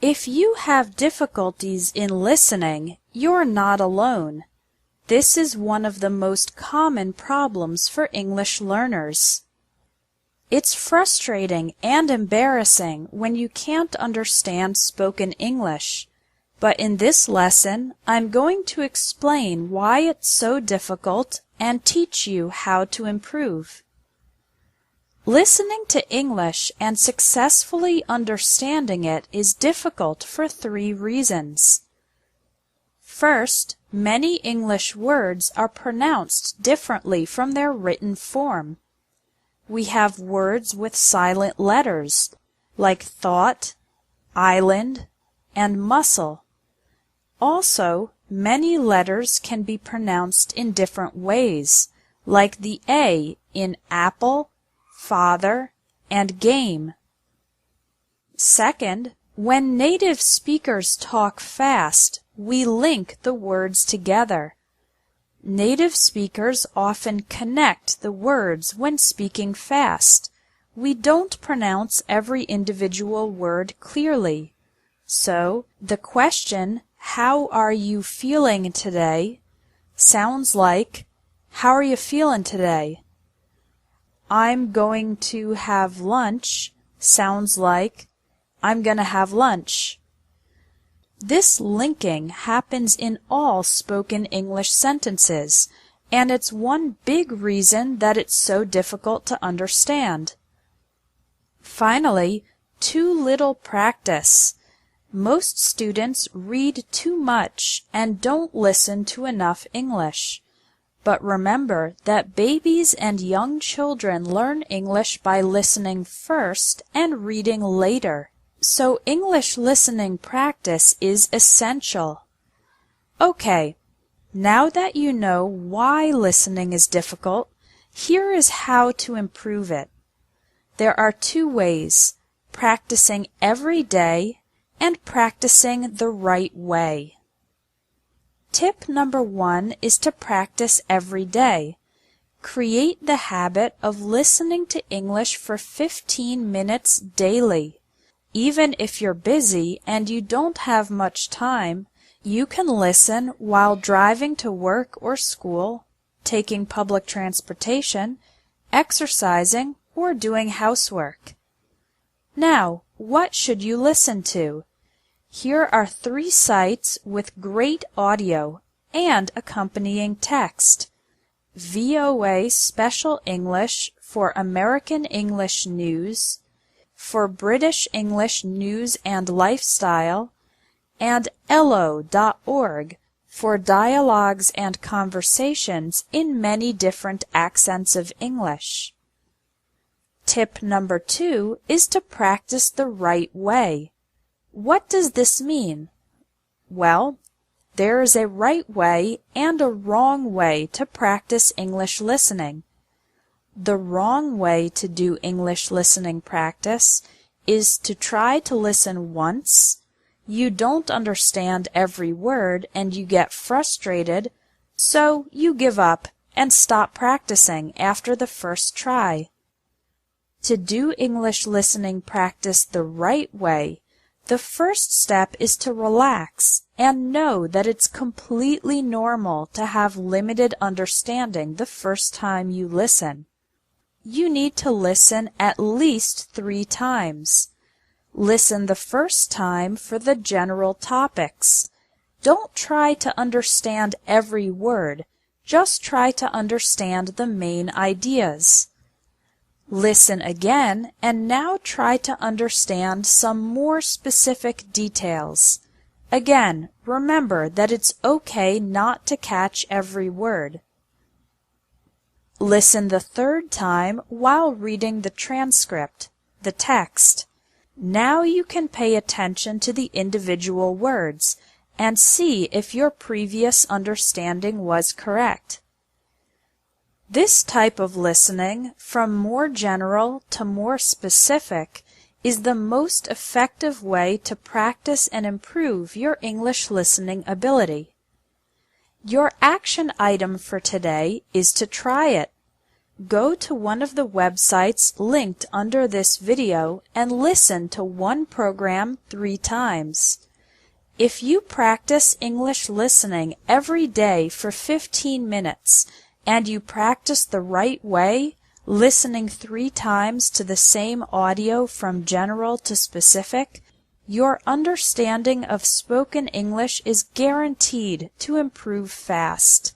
If you have difficulties in listening, you're not alone. This is one of the most common problems for English learners. It's frustrating and embarrassing when you can't understand spoken English, but in this lesson, I'm going to explain why it's so difficult and teach you how to improve. Listening to English and successfully understanding it is difficult for 3 reasons. First, many English words are pronounced differently from their written form. We have words with silent letters, like thought, island, and muscle. Also, many letters can be pronounced in different ways, like the A in apple, father, and game. Second, when native speakers talk fast, we link the words together. Native speakers often connect the words when speaking fast. We don't pronounce every individual word clearly. So, the question, "How are you feeling today?" sounds like, "How are you feeling today?" "I'm going to have lunch" sounds like, "I'm gonna have lunch." This linking happens in all spoken English sentences, and it's one big reason that it's so difficult to understand. Finally, too little practice. Most students read too much and don't listen to enough English. But remember that babies and young children learn English by listening first and reading later. So English listening practice is essential. Okay, now that you know why listening is difficult, here is how to improve it. There are 2 ways: practicing every day and practicing the right way. Tip number 1 is to practice every day. Create the habit of listening to English for 15 minutes daily. Even if you're busy and you don't have much time, you can listen while driving to work or school, taking public transportation, exercising, or doing housework. Now, what should you listen to? Here are 3 sites with great audio and accompanying text. VOA Special English for American English News, for British English News and Lifestyle, and elo.org for dialogues and conversations in many different accents of English. Tip number 2 is to practice the right way. What does this mean? Well, there is a right way and a wrong way to practice English listening. The wrong way to do English listening practice is to try to listen once, you don't understand every word and you get frustrated, so you give up and stop practicing after the first try. To do English listening practice the right way, the first step is to relax and know that it's completely normal to have limited understanding the first time you listen. You need to listen at least 3 times. Listen the first time for the general topics. Don't try to understand every word, just try to understand the main ideas. Listen again and now try to understand some more specific details. Again, remember that it's okay not to catch every word. Listen the 3rd time while reading the transcript, the text. Now you can pay attention to the individual words and see if your previous understanding was correct. This type of listening, from more general to more specific, is the most effective way to practice and improve your English listening ability. Your action item for today is to try it. Go to one of the websites linked under this video and listen to one program 3 times. If you practice English listening every day for 15 minutes and you practice the right way, listening 3 times to the same audio from general to specific, your understanding of spoken English is guaranteed to improve fast.